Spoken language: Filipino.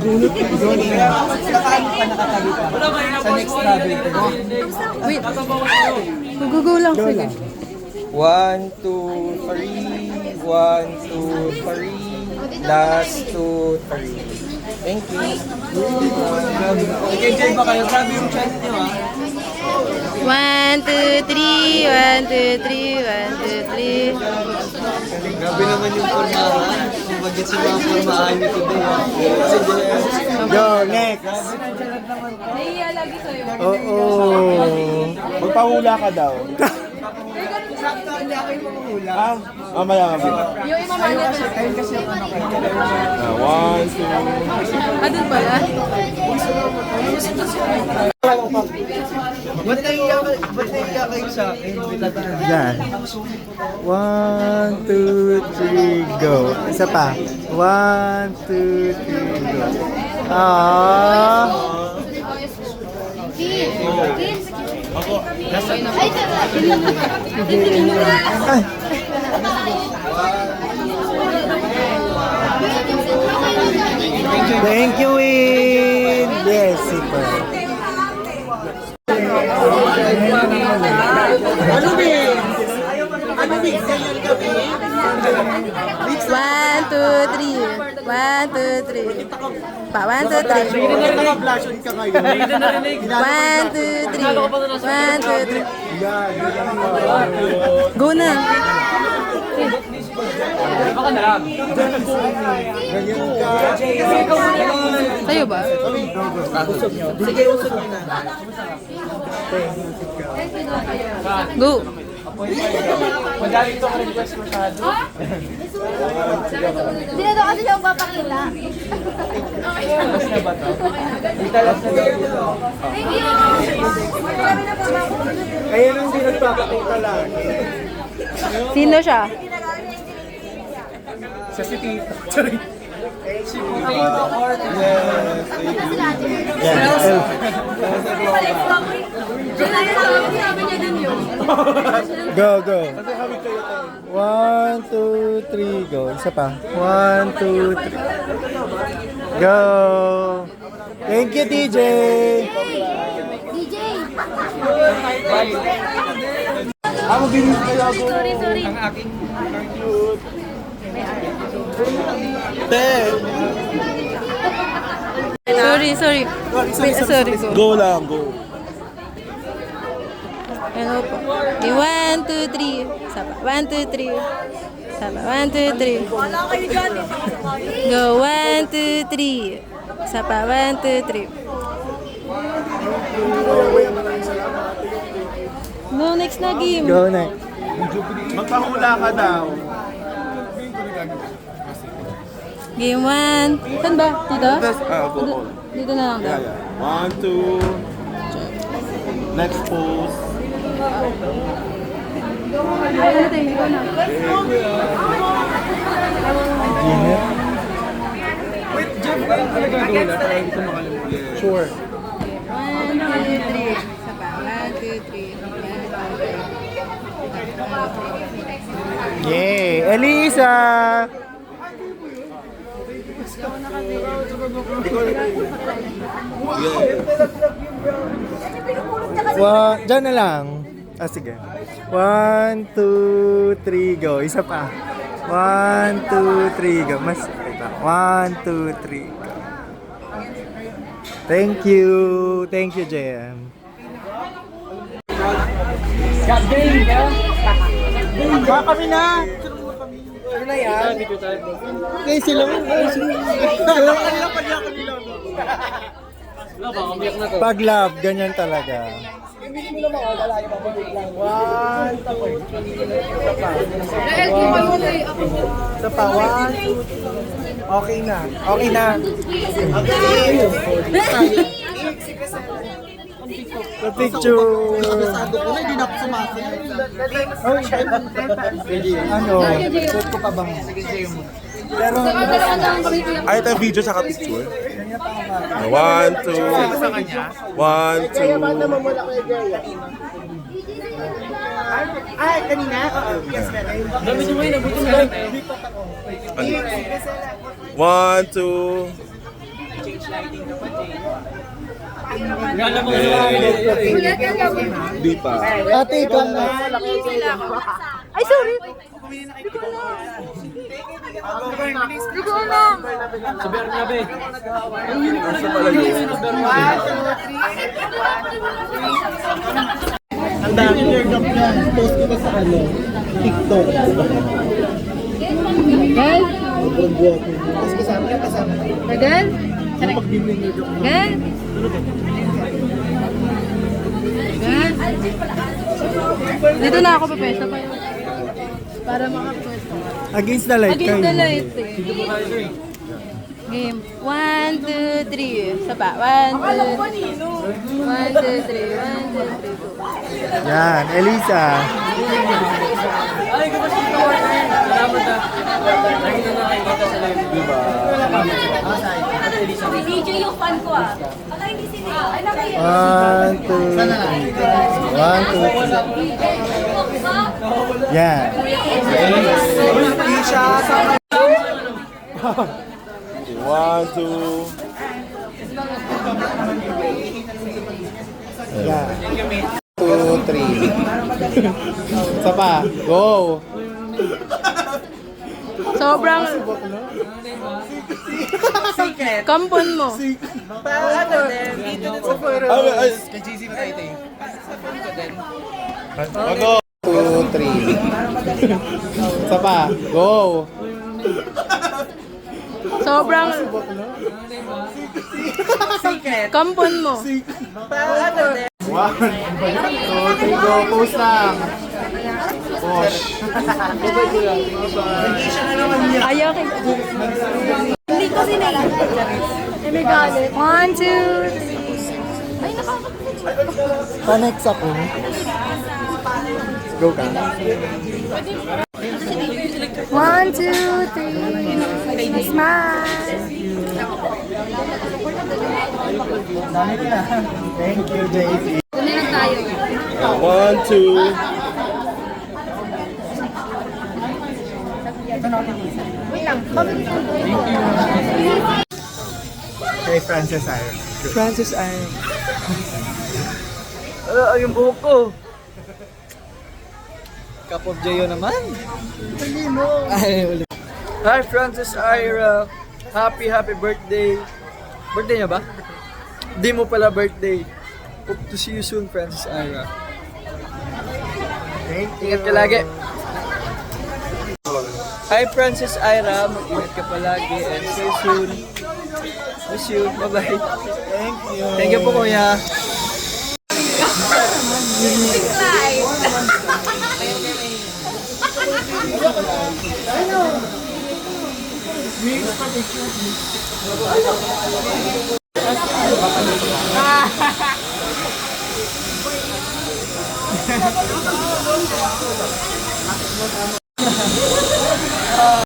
Saan pa nakatabi pa? Sa next travel ko. Wait. Gugugo lang. Sige. 1, 2, 3. 1, 2, 3. Last 2, 3. Thank you. Nag-enjoy ba kayo? Grabe yung chance nyo ha. 1, 2, 3. 1, 2, 3. 1, 2, 3. Grabe naman yung formahan. Kumbagat sa mga formahan nyo today ha. Go, next. Naiiya lagi sa'yo. Oo. Magpahula ka daw. Sakto, hindi ako yung mamahula. Mamaya, mamaya. Yung imamanya ko. Ayun kasi yung ano ko. 1, 2. Doon pala. Ba't naiiyak kayo sa akin? Yan. 1, 2, 3, go. Isa pa. 1, 2, 3, go. Ah. Ay. Thank you, Win. Yes, super. Ano din? Ano din? Ganyan kami? 1, 2, 3. 1, 2, 3. Pa, 1, 2, 3. Hindi na rin naka-flashon ka ngayon. 1, 2, 3. 1, 2, 3. Go na. Ganyan ka. Sa'yo ba? Usog nyo. Sige, usog nyo na. Go. Madali itong request masyado. Hindi na daw kasi siya magpapakita. Last na ba to? Dito last na daw dito. Kaya nang hindi nagpapakita lang. Sino siya? Sa si Tito. Sorry. Si Tito Ortiz. Yes. Go, go. 1, 2, 3, go. Isa pa. 1, 2, 3. Go. Thank you, TJ. DJ! Ako bilis kayo ako. Ang aking Sorry. Wait, sorry. Go. Go lang, go. Ano po? 1, 2, 3. Sapa. 1, 2, 3. Sapa. 1, 2, 3. Go. 1, 2, 3. Sapa. 1, 2, 3. Go, next na game. Go next. Magpahula ka daw. Game 1. Saan ba? Dito? Go. Dito na lang daw. 1, 2. Next pose. Ano tayo? Ikaw na. Wait, Jeff, parang talaga doon na. Parang hindi ko makalimutan. Sure. 1, 2, 3. Sapa. 1, 2, 3. 1, 2, 3. Yay! Elisa! Diyan na lang. Sige. 1, 2, 3, go. Isa pa. 1, 2, 3, go. Mas, 1, 2, 3, go. Thank you. Thank you, JM. Baka kami na. Ano na yan? Okay, sila mo. Alam ka nila pag ako nila. Pag love, ganyan talaga. One, two, isa pa, 1, 2, okay na. Okay na. The picture. Sabi ko na, hindi na ako sumasaya. Ano? Suot ko pa bang? Pero, Ay, ito yung video sa picture. 1, 2. 1, 2. Ay, kanina? Oo. Yes, meron. Dami nyo ngayon, nabutin na. 1, 2. Di pa. Ate, ikaw na. Ay, sorry. Hindi ko alam. Asa pala yun? Ang dami yung gap niyan. Post ko na sa ano, TikTok. Gan? Sobrang guwapo. Tapos kasama ka, kasama ka. Gan? Ang pag-bibling yung gap niya. Gan? Gan? Dito na ako pipesta pa yun. Para makapwesto. Against the light. Against the kayo. light. Game. 1, 2, 3. Saba. 1, 2, 3. 1, 2, 3. 1, 2, 3. Go. Yan, Elisa. DJ yung fan ko ah. Baka hindi sila. Ay, nakita. 1, 2, 3. 1, 2, 3. Yan. One, two. Yan. 2, 3. Isa pa. Go. Sobrang... Kampon mo. Ay, Go. 2, 3. Isa pa. Go. Sobrang... Kampon mo. 1, 2, 3. Go. Post lang. Push. Ayaw kay... Hindi ko sinala. May galit. 1, 2, 3. Ay, nakakapagod. Connects ako. Go ka. 1, 2, 3. Smile. Thank you, JC. one, two. Kay Francis Iron. Francis ay... yung buhok ko. Cup of Joyo naman. Hindi mo. Ay, ulit. Hi, Francis Ira. Happy birthday. Birthday niya ba? Hindi mo pala birthday. Hope to see you soon, Francis Ira. Thank you. Ingat ka lagi. Hi, Francis Ira. Mag-ingat ka palagi and see you soon. Miss you. Bye-bye. Thank you. Thank you po, kuya.